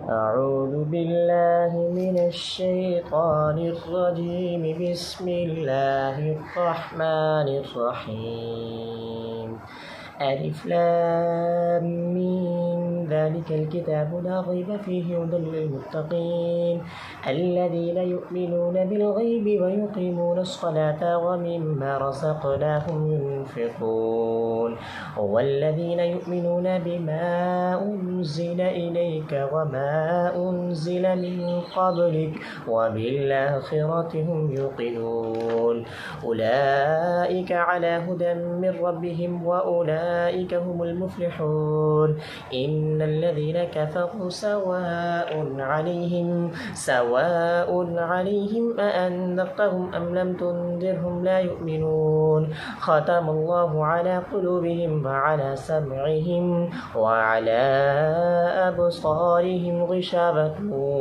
أعوذ بالله من الشيطان الرجيم. بسم الله الرحمن الرحيم. ألف لام ميم. ذلك الكتاب لا ريب فيه هدى للمتقين الذين يؤمنون بالغيب ويقيمون الصلاة ومما رزقناهم ينفقون والذين يؤمنون بما أنزل إليك وما أنزل من قبلك وبالآخرة هم يوقنون أولئك على هدى من ربهم وأولئك هم المفلحون. إن الذين كفروا سواء عليهم أأنذرتهم أم لم تنذرهم لا يؤمنون. ختم الله على قلوبهم وعلى سمعهم وعلى أبصارهم غشاوة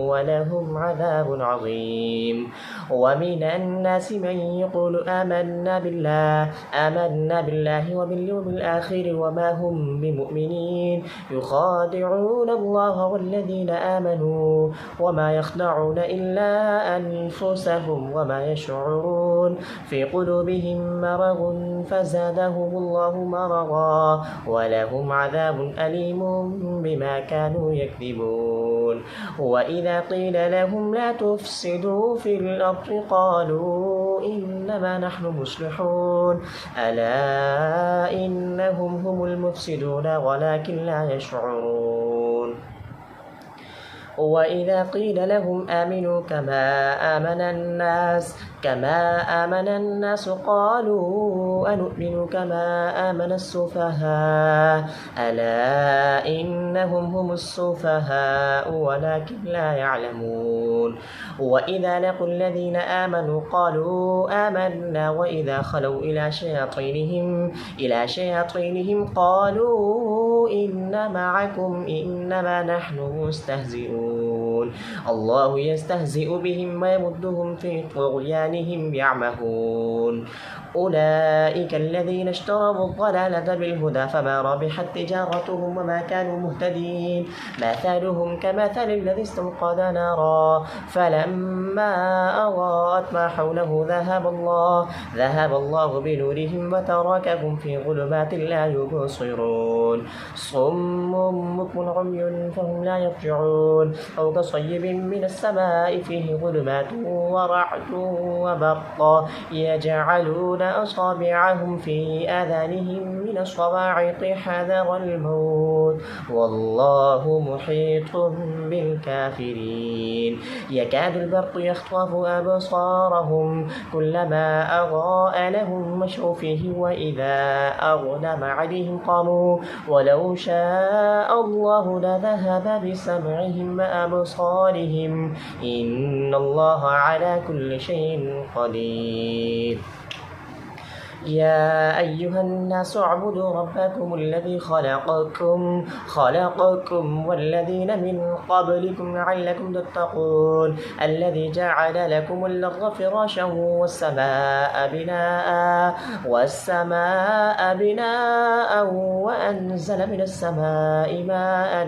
ولهم عذاب عظيم. ومن الناس من يقول آمنا بالله وباليوم الآخر وما هم بمؤمنين يخادعون الله والذين آمنوا وما يخدعون إلا أنفسهم وما يشعرون. في قلوبهم مرض فزادهم الله مرضا ولهم عذاب أليم بما كانوا يكذبون. وإذا قيل لهم لا تفسدوا في الأرض قالوا إنما نحن مصلحون ألا إنهم هم المفسدون ولكن لا يشعرون. وإذا قيل لهم آمنوا كما آمن الناس قالوا أنؤمن كما آمن السفهاء ألا إنهم هم السفهاء ولكن لا يعلمون. وإذا لقوا الذين آمنوا قالوا آمنا وإذا خلوا إلى شياطينهم قالوا إن معكم إنما نحن مستهزئون. الله يستهزئ بهم ويمدهم في طغيانهم يعمهون. أولئك الذين اشتروا الضلالة بالهدى فما ربحت تجارتهم وما كانوا مهتدين. مثلهم كمثل الذي استوقد نارا فلما أضاءت ما حوله ذهب الله بنورهم وتركهم في ظلمات لا يبصرون. صم بكم عمي فهم لا يرجعون. أو كصيب من السماء فيه ظلمات ورعد وبرق يجعلون أصابعهم في آذانهم من الصواعق حذر الموت والله محيط بالكافرين. يكاد البرق يخطف أبصارهم كلما أضاء لهم مشوا فيه وإذا أظلم عليهم قاموا ولو شاء الله لذهب بسمعهم وأبصارهم إن الله على كل شيء قدير. يا أيها الناس اعبدوا ربكم الذي خلقكم والذين من قبلكم لعلكم تتقون. الذي جعل لكم الأرض فراشا والسماء بناء وأنزل من السماء ماء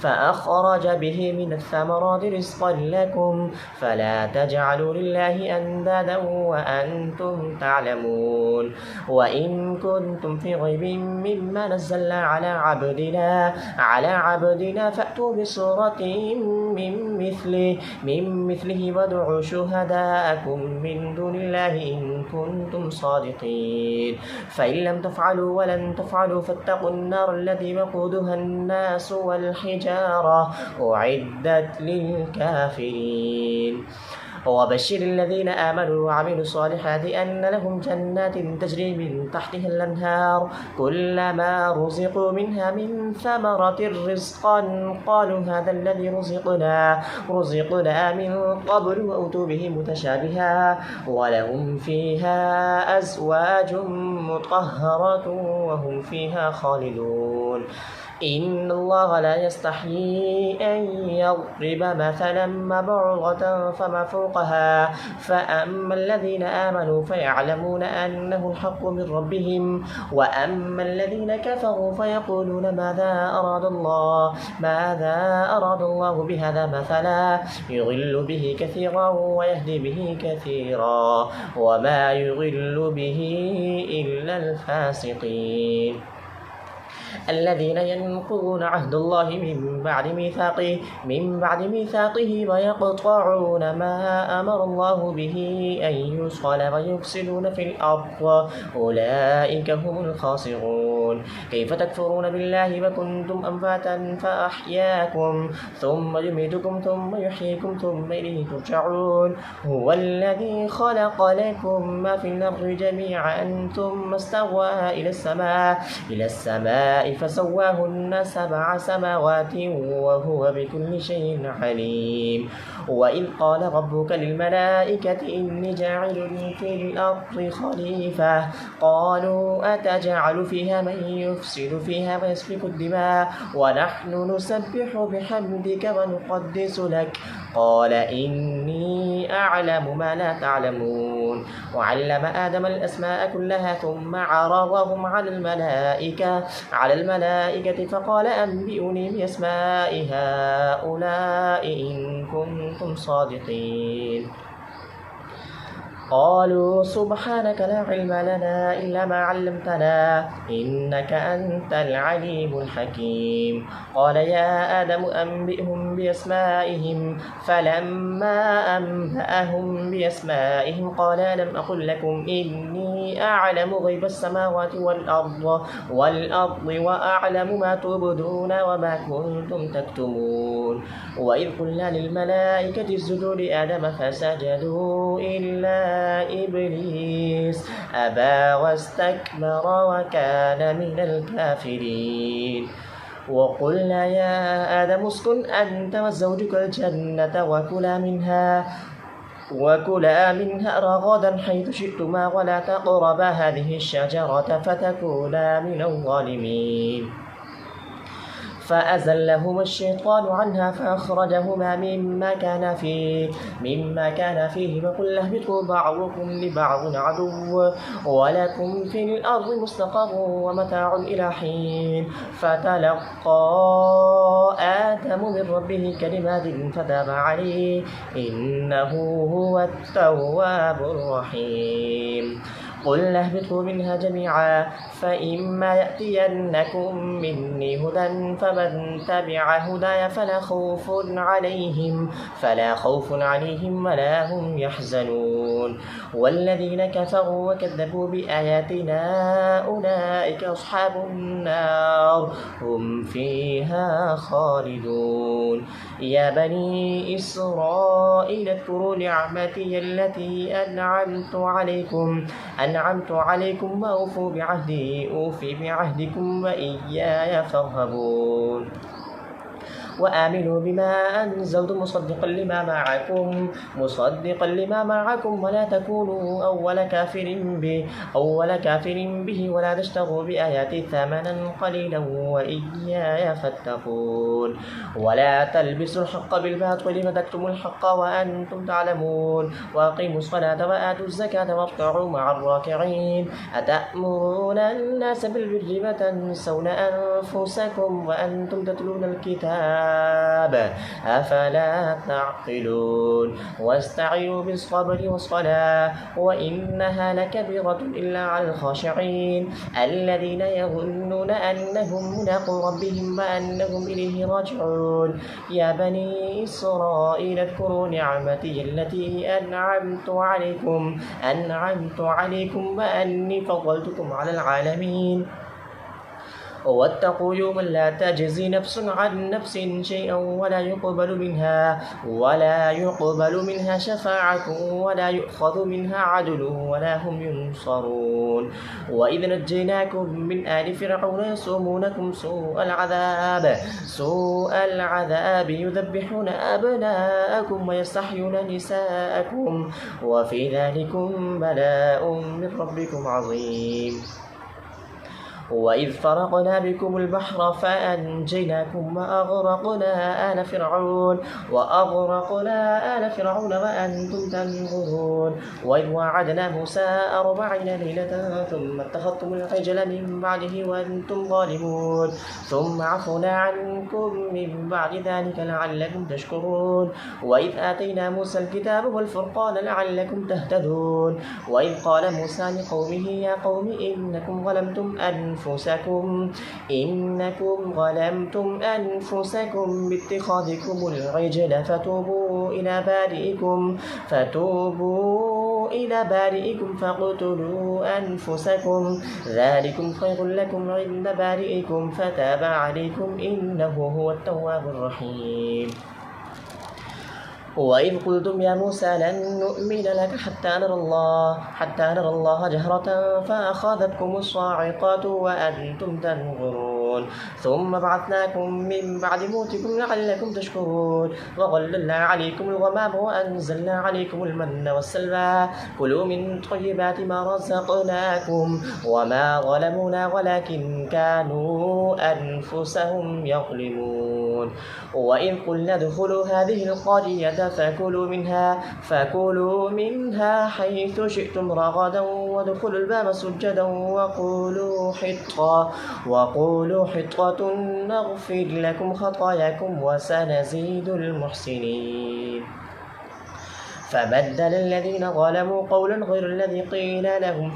فأخرج به من الثمرات رزقا لكم فلا تجعلوا لله أندادا وأنتم تعلمون. وإن كنتم في ريب مما نزلنا على عبدنا فأتوا بسورة من مثله وادعوا شهداءكم من دون الله إن كنتم صادقين. فإن لم تفعلوا ولن تفعلوا فاتقوا النار التي وقودها الناس والحجارة أعدت للكافرين. وبشر الذين آمنوا وعملوا الصالحات أن لهم جنات تجري من تحتها الأنهار كلما رزقوا منها من ثمرة رزقا قالوا هذا الذي رزقنا من قبل وأتوا به متشابها ولهم فيها أزواج مطهرة وهم فيها خالدون. إن الله لا يستحيي أن يضرب مثلا ما بعوضة فما فوقها فأما الذين آمنوا فيعلمون أنه الحق من ربهم وأما الذين كفروا فيقولون ماذا أراد الله بهذا مثلا يضل به كثيرا ويهدي به كثيرا وما يضل به إلا الفاسقين الذين ينقضون عهد الله من بعد ميثاقه ويقطعون ما أمر الله به أن يوصل ويفسدون في الأرض أولئك هم الخاسرون كيف تكفرون بالله وكنتم أمواتا فأحياكم ثم يميتكم ثم يحييكم ثم إليه ترجعون هو الذي خلق لكم ما في الأرض جميعا ثم استوى إلى السماء فسواهن 7 سماوات وهو بكل شيء عليم وإذ قال ربك للملائكة إني جاعل في الأرض خليفة قالوا أتجعل فيها من يفسد فيها ويسفك الدماء ونحن نسبح بحمدك ونقدس لك قال إني أعلم ما لا تعلمون وعلم آدم الأسماء كلها ثم عرضهم على الملائكة فقال أنبئوني بأسماء هؤلاء إن كنتم صادقين قالوا سبحانك لا علم لنا إلا ما علمتنا إنك أنت العليم الحكيم قال يا آدم أنبئهم بأسمائهم فلما أنبأهم بأسمائهم قال ألم أقل لكم إني أعلم غيب السماوات والأرض وأعلم ما تبدون وما كنتم تكتمون وإذ قلنا للملائكة اسجدوا لآدم فسجدوا إلا إبليس أبى واستكبر وكان من الكافرين وقلنا يا آدم اسكن أنت وزوجك الجنة وكلا منها رغدا حيث شئتما ولا تقربا هذه الشجرة فتكونا من الظالمين فأزلهما الشيطان عنها فأخرجهما مما كان فيه وقلنا اهبطوا بعضكم لبعض عدو ولكم في الأرض مستقر ومتاع إلى حين فتلقى آدم من ربه كلمات فتاب عليه إنه هو التواب الرحيم قلنا اهبطوا منها جميعا فإما يأتينكم مني هدى فمن تبع هداي فلا خوف عليهم ولا هم يحزنون والذين كفروا وكذبوا بآياتنا أولئك أصحاب النار هم فيها خالدون يا بني إسرائيل اذكروا نعمتي التي أنعمت عليكم وأوفوا بعهدي أوفي بعهدكم وإياي فارهبون وآمنوا بما أنزلت مصدقا لما معكم ولا تكونوا أول كافر به ولا تشتروا بآياتي ثمنا قليلا وإياي فاتقون ولا تلبسوا الحق بالباطل فتكتموا الحق وأنتم تعلمون وأقيموا الصلاة وآتوا الزكاة واركعوا مع الراكعين أتأمرون الناس بالبر وتنسون أنفسكم وأنتم تتلون الكتاب أفلا تعقلون واستعينوا بالصبر والصلاة وإنها لكبيرة إلا على الخاشعين الذين يظنون أنهم ملاقو ربهم وأنهم إليه راجعون يا بني إسرائيل اذكروا نعمتي التي أنعمت عليكم وأني فضلتكم على العالمين واتقوا يوما لا تجزي نفس عن نفس شيئا ولا يقبل منها شفاعة ولا يؤخذ منها عدل ولا هم ينصرون وإذ نجيناكم من آل فرعون يسومونكم سوء العذاب يذبحون أبناءكم ويستحيون نساءكم وفي ذلكم بلاء من ربكم عظيم وإذ فرقنا بكم البحر فأنجيناكم وأغرقنا آل فرعون وأنتم تنظرون وإذ وعدنا موسى 40 ليلة ثم اتخذتم العجل من بعده وأنتم ظالمون ثم عفونا عنكم من بعد ذلك لعلكم تشكرون وإذ آتينا موسى الكتاب والفرقان لعلكم تهتدون وإذ قال موسى لقومه يا قوم إنكم ظلمتم أنفسكم باتخاذكم العجل فتوبوا إلى بارئكم فاقتلوا أنفسكم ذلكم خير لكم عند بارئكم فتاب عليكم إنه هو التواب الرحيم وإذ قلتم يا موسى لن نؤمن لك حتى نرى الله جهرة فأخذتكم الصاعقة وأنتم تنظرون ثم بعثناكم من بعد موتكم لعلكم تشكرون وظللنا عليكم الغمام وأنزلنا عليكم المن والسلوى كلوا من طيبات ما رزقناكم وما ظلمونا ولكن كانوا أنفسهم يظلمون وإذ قلنا ادخلوا هذه القرية فكلوا منها حيث شئتم رغدا وادخلوا الباب سجدا وقولوا حطة نغفر لكم خطاياكم وسنزيد المحسنين فبدل الذين ظلموا قولا غير الذي قيل لهم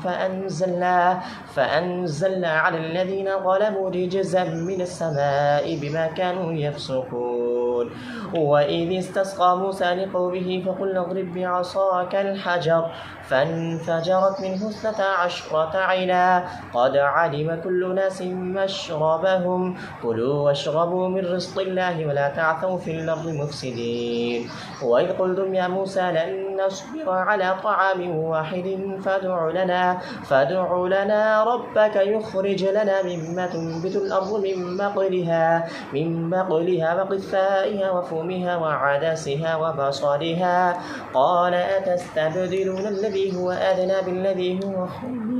فأنزلنا على الذين ظلموا رجزا من السماء بما كانوا يفسقون وإذ استسقى موسى لقومه فقلنا اضرب بعصاك الحجر فانفجرت منه 12 عينا قد علم كل ناس مشربهم كلوا واشربوا من رزق الله ولا تعثوا في الأرض مفسدين وإذ قلتم يا موسى لن نصبر على طعام واحد فادع لنا ربك يخرج لنا مما تنبت الأرض من بقلها وقثائها وفومها وعدسها وبصلها قال أتستبدلون الذي هو أدنى بالذي هو خير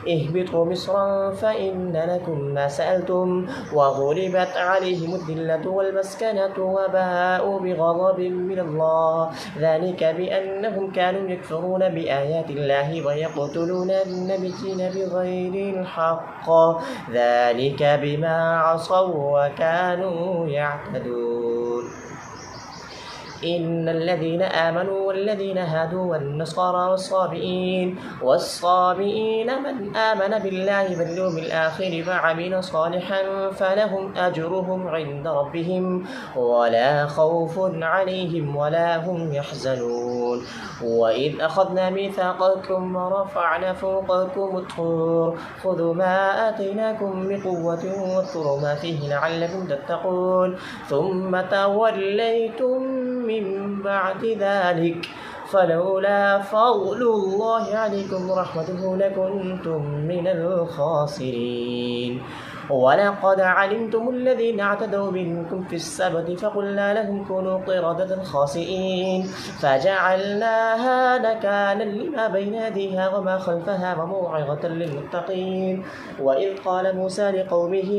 اهبطوا مصرا فإن لكم ما سألتم وغلبت عليهم الذلة والمسكنة وباءوا بغضب من الله ذلك بأنهم كانوا يكفرون بآيات الله ويقتلون النبيين بغير الحق ذلك بما عصوا وكانوا يعتدون إن الذين آمنوا والذين هادوا والنصارى والصابئين من آمن بالله واليوم الآخر وعمل صالحا فلهم أجرهم عند ربهم ولا خوف عليهم ولا هم يحزنون وإذ أخذنا ميثاقكم ورفعنا فوقكم الطور خذوا ما آتيناكم بقوة واذكروا ما فيه لعلكم تتقون ثم توليتم من بعد ذلك فلولا فضل الله عليكم ورحمته لكنتم من الخاسرين ولقد علمتم الذين اعتدوا منكم في السبت فقلنا لهم كونوا قردة خاسئين فجعلناها نكالا لما بين يديها وما خلفها وموعظة للمتقين وإذ قال موسى لقومه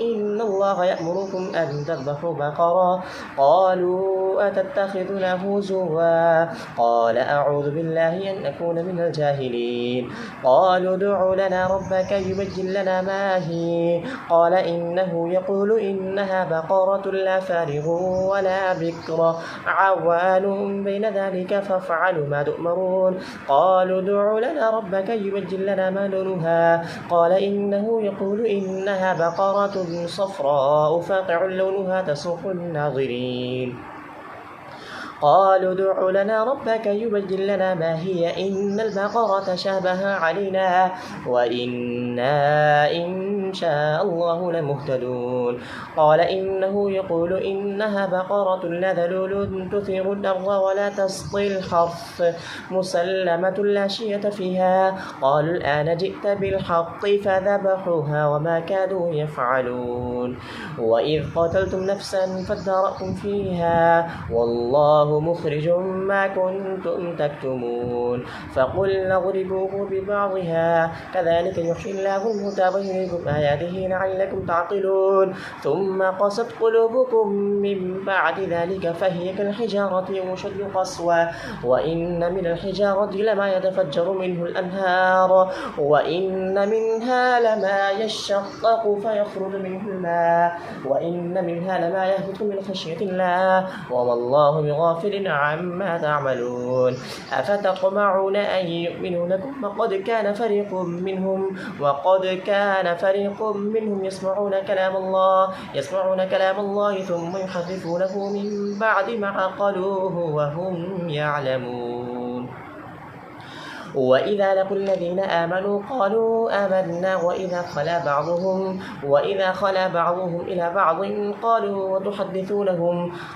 إن الله يأمركم أن تذبحوا بقرة قالوا أتتخذنا هزوا قال أعوذ بالله أن أكون من الجاهلين قالوا ادع لنا ربك يبين لنا ما هي قال إنه يقول إنها بقرة لا فارغ ولا بكر عوان بين ذلك فافعلوا ما تؤمرون قالوا ادع لنا ربك يبين لنا ما لونها قال إنه يقول إنها بقرة صفراء فاقع لونها تسوق الناظرين قالوا ادع لنا ربك يبين لنا ما هي إن البقرة شابه علينا وإنا إن شاء الله لمهتدون قال إنه يقول إنها بقرة لا ذلول تثير الأرض ولا تسقي الحرث مسلمة لا شية فيها قالوا الآن جئت بالحق فذبحوها وما كادوا يفعلون وإذ قتلتم نفسا فادارأتم فيها والله والله مخرج ما كنتم تكتمون فقلنا اضربوه ببعضها كذلك يحيي الله الموتى ويريكم آياته لعلكم تعقلون ثم قست قلوبكم من بعد ذلك فهي كالحجارة أو أشد قسوة وإن من الحجارة لما يتفجر منه الأنهار وإن منها لما يشقق فيخرج منه الماء وإن منها لما يهبط من خشية الله وما الله بغافل عما تعملون أفتطمعون أن يؤمنوا لكم وقد كان فريق منهم يسمعون كلام الله ثم يحرفونه من بعد ما عقلوه وهم يعلمون وإذا لقوا الذين آمنوا قالوا آمنا وإذا خلا بعضهم إلى بعض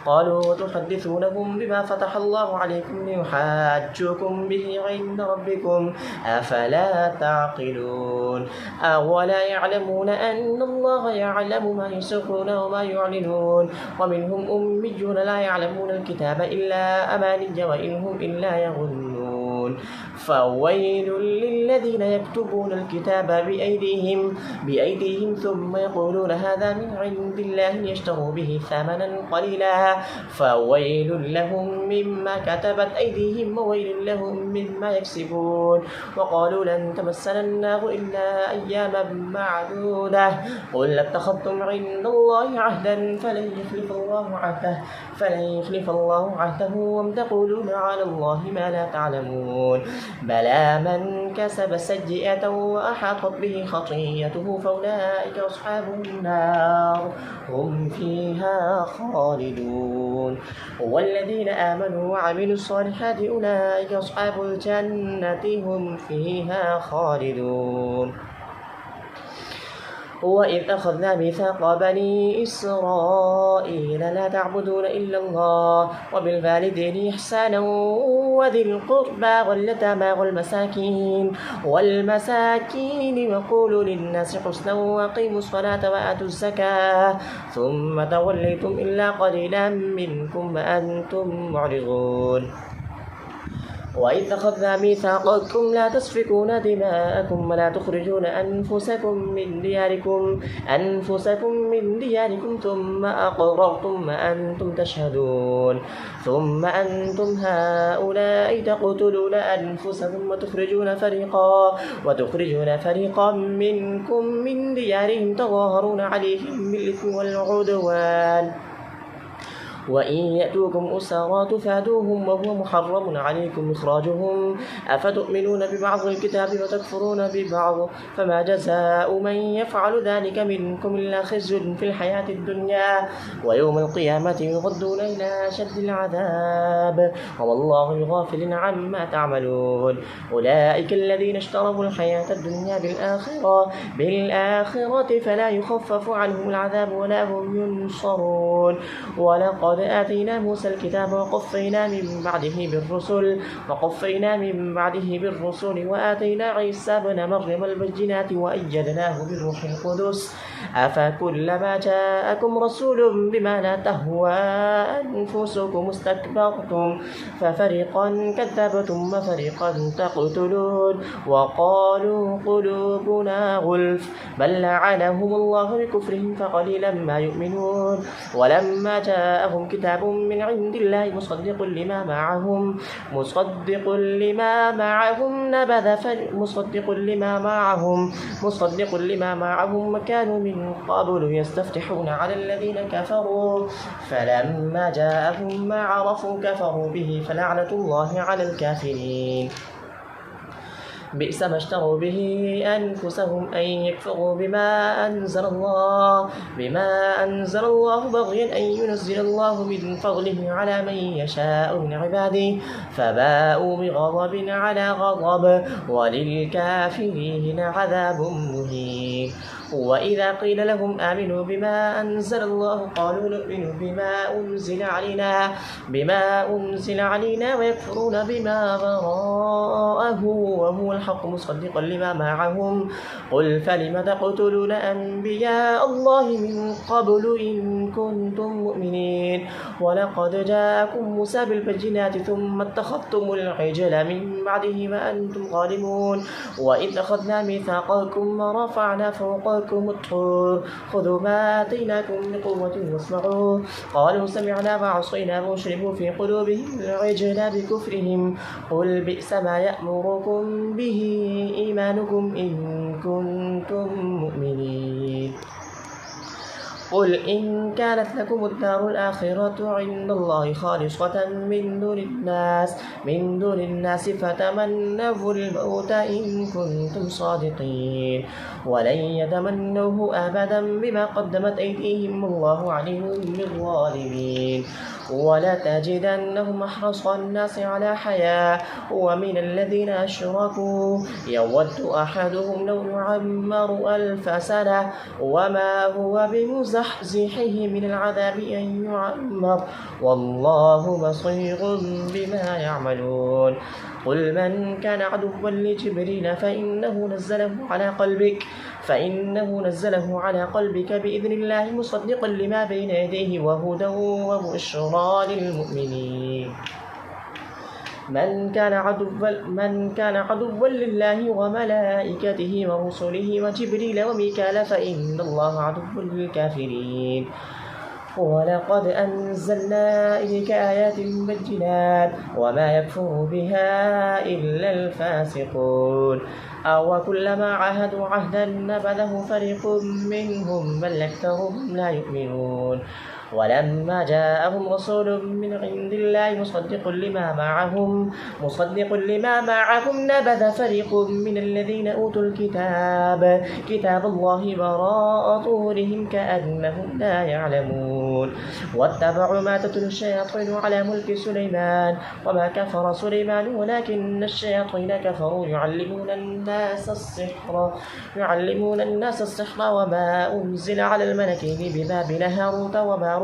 قالوا وتحدثونهم بما فتح الله عليكم ليحاجوكم به عند ربكم أفلا تعقلون أولا يعلمون أن الله يعلم ما يسرون وما يعلنون ومنهم أميون لا يعلمون الكتاب إلا أماني وإنهم إلا يظنون فويل للذين يكتبون الكتاب بأيديهم ثم يقولون هذا من عند الله ليشتروا به ثمنا قليلا فويل لهم مما كتبت أيديهم وويل لهم مما يكسبون وقالوا لن تمسنا النار إلا أياما معدودة قل اتخذتم عند الله عهدا فلن يخلف الله عهده وام تقولون على الله ما لا تعلمون بلى من كسب سيئة وأحاطت به خطيئته فأولئك أصحاب النار هم فيها خالدون والذين آمنوا وعملوا الصالحات أولئك أصحاب الجنة هم فيها خالدون وإذ أخذنا ميثاق بني إسرائيل لا تعبدون إلا الله وبالوالدين إحسانا وذي القربى واليتامى والمساكين وقولوا للناس حسنا وأقيموا الصلاة وآتوا الزكاة ثم توليتم إلا قليلا منكم وأنتم معرضون وإذ أخذنا ميثاقكم لا تسفكون دماءكم ولا تخرجون أنفسكم من دياركم ثم أقررتم وأنتم تشهدون ثم أنتم هؤلاء تقتلون أنفسكم وتخرجون فريقا منكم من ديارهم تظاهرون عليهم بالإثم والعدوان وإن يأتوكم أسارى تفادوهم وهو محرم عليكم إخراجهم أفتؤمنون ببعض الكتاب وتكفرون ببعض فما جزاء من يفعل ذلك منكم إلا خزي في الحياة الدنيا ويوم القيامة يردون إلى أشد العذاب وما الله بغافل عما تعملون أولئك الذين اشتروا الحياة الدنيا بالآخرة فلا يخفف عنهم العذاب ولا هم ينصرون ولقد آتينا موسى الكتاب وقفينا من بعده بالرسل وآتينا عيسى بن مريم البينات وأيدناه بالروح القدس أفكلما جاءكم رسول بما لا تهوى أنفسكم استكبرتم ففريقا كذبتم وفريقا تقتلون وقالوا قلوبنا غلف بل لعنهم الله بكفرهم فقليلا ما يؤمنون ولما جاءهم كتاب من عند الله مصدق لما معهم وكانوا من قبل يستفتحون على الذين كفروا فلما جاءهم ما عرفوا كفروا به فلعنة الله على الكافرين بئس ما اشتروا به أنفسهم أن يكفروا بما أنزل الله بغيا أن ينزل الله من فضله على من يشاء من عباده فباءوا بغضب على غضب وللكافرين عذاب مهين وإذا قيل لهم آمنوا بما أنزل الله قالوا نؤمن بما أنزل علينا ويكفرون بما وراءه وهو الحق مصدقا لما معهم قل فلم تقتلون أنبياء الله من قبل إن كنتم مؤمنين ولقد جاءكم موسى بالبينات ثم اتخذتم العجل من بعده وأنتم ظالمون وإذ أخذنا ميثاقكم ورفعنا فوقكم الطور خذوا ما آتيناكم بقوة واسمعوا قالوا سمعنا وعصينا واشربوا في قلوبهم العجل بكفرهم قل بئس ما يأمركم به إيمانكم إن كنتم مؤمنين قل إن كانت لكم الدار الآخرة عند الله خالصة من دون الناس فتمنوا الموت إن كنتم صادقين ولن يتمنوه أبدا بما قدمت أيديهم والله عليم بالظالمين ولتجدنهم أحرص الناس على حياة ومن الذين أشركوا يود أحدهم لو يعمر 1000 سنة وما هو بمزحزحه من العذاب أن يعمر والله بصير بما يعملون قل من كان عدوا لجبريل فإنه نزله على قلبك بإذن الله مصدقا لما بين يديه وهدى وبشرى للمؤمنين من كان عدوا لله وملائكته ورسله وجبريل وميكال فإن الله عدو للكافرين ولقد أنزلنا إليك آيات بينات وما يكفر بها إلا الفاسقون أو كلما عاهدوا عهدا نبذه فريق منهم بل أكثرهم لا يؤمنون ولما جاءهم رسول من عند الله مصدق لما معهم نبذ فريق من الذين أوتوا كتاب الله وراء ظهورهم كأنهم لا يعلمون واتبعوا ما تتلو الشياطين على ملك سليمان وما كفر سليمان ولكن الشياطين كفروا يعلمون الناس السحر وما أنزل على الملكين ببابل هاروت وماروت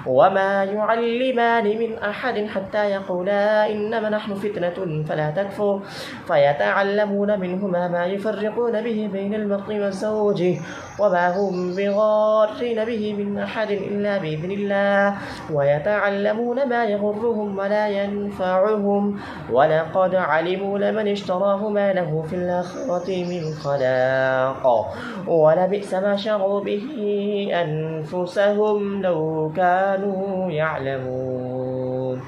وما يعلمان من أحد حتى يقولا إنما نحن فتنة فلا تكفر فيتعلمون منهما ما يفرقون به بين المرء وزوجه وما هم بضارين به من أحد إلا بإذن الله ويتعلمون ما يضرهم ولا ينفعهم ولقد علموا لمن اشتراه ما له في الآخرة من خلاق ولبئس ما شروا به أنفسهم لو كانوا يعلمون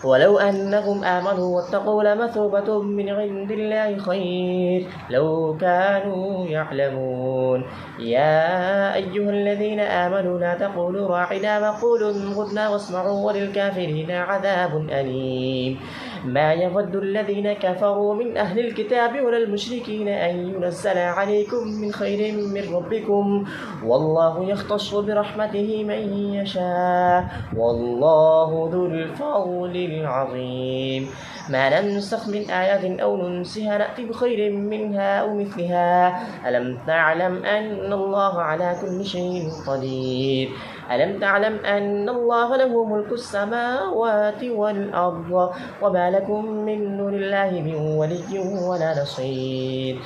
ولو أنهم آمنوا واتقوا لمثوبة من عند الله خير لو كانوا يعلمون يا أيها الذين آمنوا لا تقولوا راعنا وقولوا انظرنا واسمعوا وللكافرين عذاب أليم ما يود الذين كفروا من أهل الكتاب ولا المشركين أن ينزل عليكم من خير من ربكم والله يختص برحمته من يشاء والله ذو الفضل العظيم ما ننسخ من آيات أو ننسها نأتي بخير منها أو مثلها ألم تعلم أن الله على كل شيء قدير ألم تعلم أن الله له ملك السماوات والأرض وما لكم من دون الله من ولي ولا نصير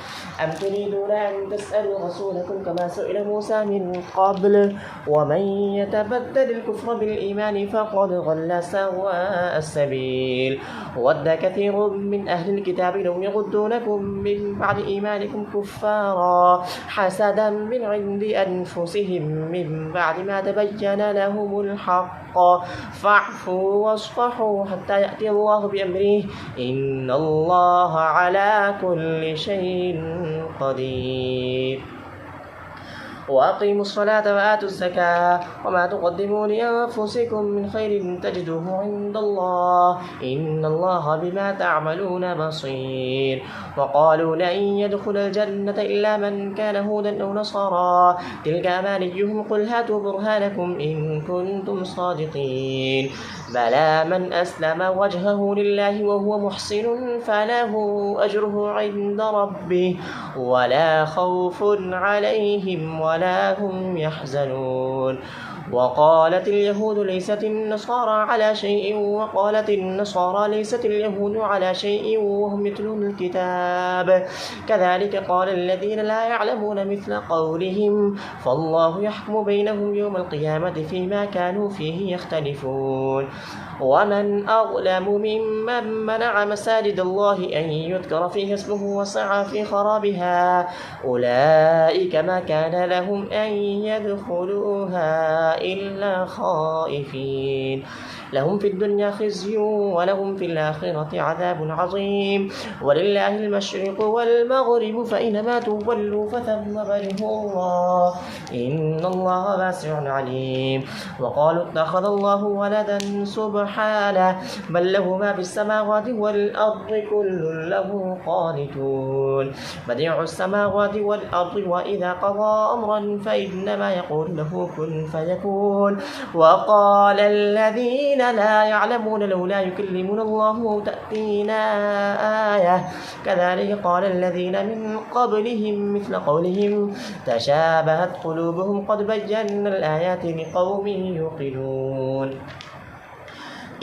أم تريدون أن تسألوا رسولكم كما سئل موسى من قبل ومن يتبدل الكفر بالإيمان فقد ضل سواء السبيل ود كثير من أهل الكتاب لو يردونكم من بعد إيمانكم كفارا حسدا من عند أنفسهم من بعد ما تبين لهم الحق فاعفوا واصفحوا حتى يأتي الله بأمره إن الله على كل شيء قدير وأقيموا الصلاة وآتوا الزكاة وما تقدموا لأنفسكم من خير تجدوه عند الله إن الله بما تعملون بصير. وقالوا لن يدخل الجنة إلا من كان هودا أو نصارى تلك أمانيهم قل هاتوا برهانكم إن كنتم صادقين. بلى من أسلم وجهه لله وهو محسن فله أجره عند ربه ولا خوف عليهم ولا هم يحزنون. وقالت اليهود ليست النصارى على شيء وقالت النصارى ليست اليهود على شيء وهم يتلون الكتاب كذلك قال الذين لا يعلمون مثل قولهم فالله يحكم بينهم يوم القيامة فيما كانوا فيه يختلفون. ومن أظلم ممن منع مساجد الله أن يذكر فيها اسمه وسعى في خرابها أولئك ما كان لهم أن يدخلوها إلا خائفين لهم في الدنيا خزي ولهم في الآخرة عذاب عظيم. ولله المشرق والمغرب فإنما تولوا فثم وجه الله إن الله واسع عليم. وقالوا اتخذ الله ولدا سبحانه بل له ما في السماوات والأرض كل له قانتون بديع السماوات والأرض وإذا قضى أمرا فإنما يقول له كن فيكون. وقال الذين لا يعلمون لولا يكلمنا الله تأتينا آية كذلك قال الذين من قبلهم مثل قولهم تشابهت قلوبهم قد بينا الآيات لقوم يوقنون.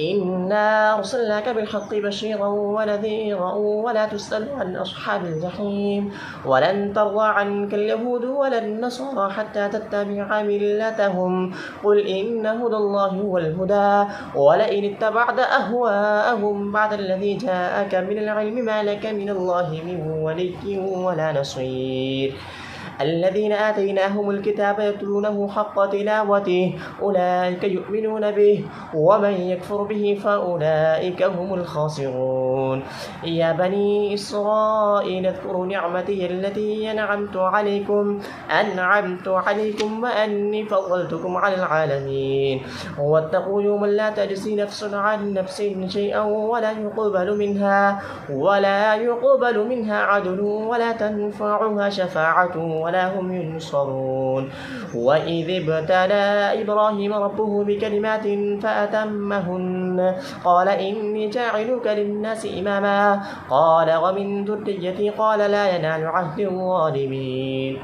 إنا أرسلناك بالحق بشيرا ونذيرا ولا تسأل عن أصحاب الجحيم. ولن ترضى عنك اليهود ولا النصارى حتى تتبع ملتهم قل إن هدى الله هو الهدى ولئن اتبعت أهواءهم بعد الذي جاءك من العلم ما لك من الله من ولي ولا نصير. الذين آتيناهم الكتاب يتلونه حق تلاوته أولئك يؤمنون به ومن يكفر به فأولئك هم الخاسرون. يا بني إسرائيل اذكروا نعمتي التي أنعمت عليكم وأني فضلتكم على العالمين. واتقوا يوما لا تجزي نفس عن نفس شيئا ولا يقبل منها عدل ولا تنفعها شفاعة ولا هم ينصرون. وإذ ابتلى إبراهيم ربه بكلمات فأتمهن قال إني جاعلك للناس إماما قال ومن ذريتي قال لا ينال عهد الظالمين.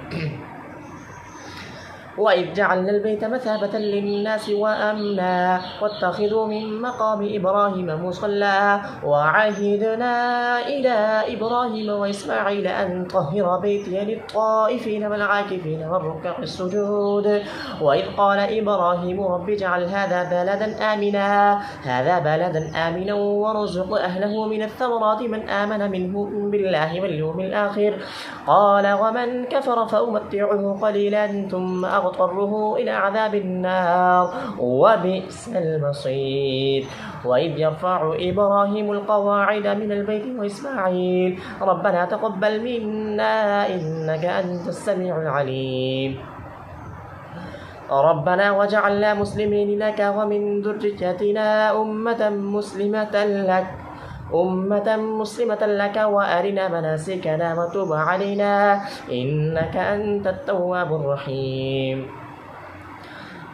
وإذ جعلنا البيت مثابة للناس وأمنا واتخذوا من مقام إبراهيم مصلى وعهدنا إلى إبراهيم وإسماعيل أن طهر بيتي للطائفين والعاكفين والركع السجود. وإذ قال إبراهيم رب اجعل هذا بلدا آمنا وارزق أهله من الثمرات من آمن منهم بالله واليوم الآخر قال ومن كفر فأمتعه قليلا ثم أضطره إلى عذاب النار وبئس المصير. وإذ يرفع إبراهيم القواعد من البيت وإسماعيل ربنا تقبل منا إنك أنت السميع العليم ربنا وجعلنا مسلمين لك ومن ذريتنا أمة مسلمة لك وأرنا مناسكنا وتب علينا إنك أنت التواب الرحيم.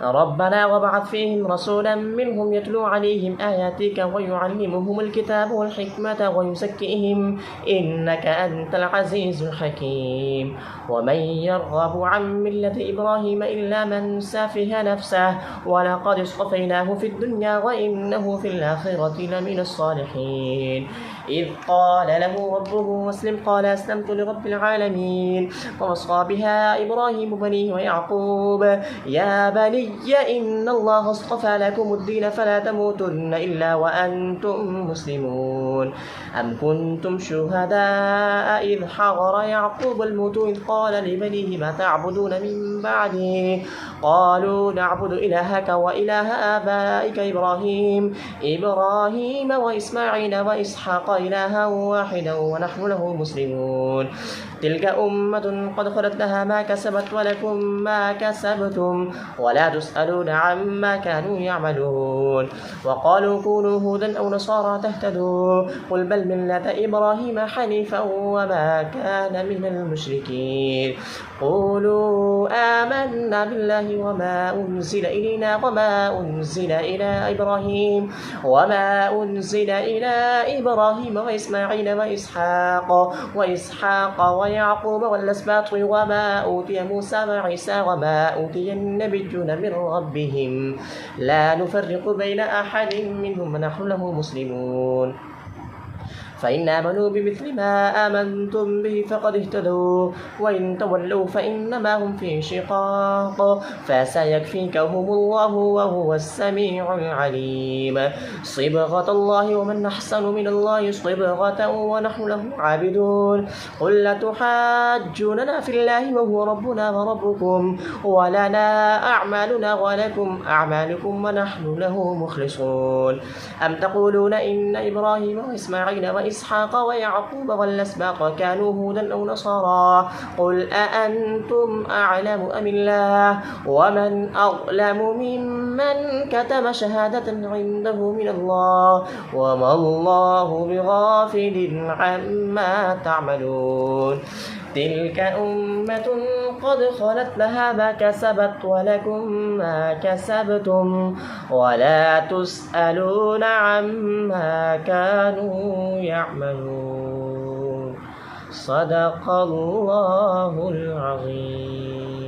ربنا وابعث فيهم رسولا منهم يتلو عليهم آياتك ويعلمهم الكتاب والحكمة ويزكيهم إنك أنت العزيز الحكيم. ومن يرغب عن ملة إبراهيم إلا من سفه نفسه ولقد اصطفيناه في الدنيا وإنه في الآخرة لمن الصالحين. إذ قال له ربه أسلم قال أسلمت لرب العالمين. ووصى بها إبراهيم بنيه ويعقوب يا بني إن الله اصطفى لكم الدين فلا تموتن إلا وأنتم مسلمون. أم كنتم شهداء إذ حضر يعقوب الموت إذ قال لبنيه ما تعبدون من بعده قالوا نعبد إلهك وإله آبائك إبراهيم وإسماعيل وإسحاق إلها واحدا ونحن له مسلمون تلك أمة قد خلت لها ما كسبت ولكم ما كسبتم ولا تسألون عما كانوا يعملون وقالوا كونوا هودا أو نصارى تهتدوا قل بل ملة إبراهيم حنيفا وما كان من المشركين قولوا آمنا بالله وما أنزل إلينا وما أنزل إلى إبراهيم وإسماعيل وإسحاق ويعقوب والأسباط وما أوتي موسى وعيسى وما أوتي النبيون من ربهم لا نفرق بين أحد منهم ونحن له مسلمون فإن آمنوا بمثل ما آمنتم به فقد اهتدوا وإن تولوا فإنما هم في شقاق فسيكفيكهم الله وهو السميع العليم صبغة الله ومن أحسن من الله صبغة ونحن له عابدون قل لتحاجوننا في الله وهو ربنا وربكم ولنا أعمالنا ولكم أعمالكم ونحن له مخلصون أم تقولون إن إبراهيم وإسماعيل وإسحاق ويعقوب والأسباط كانوا هودا أو نصارى قل أأنتم أعلم أم الله ومن أظلم ممن كتم شهادة عنده من الله وما الله بغافل عما تعملون تلك أمة قد خلت لها ما كسبت ولكم ما كسبتم ولا تسألون عما كانوا يعملون صدق الله العظيم.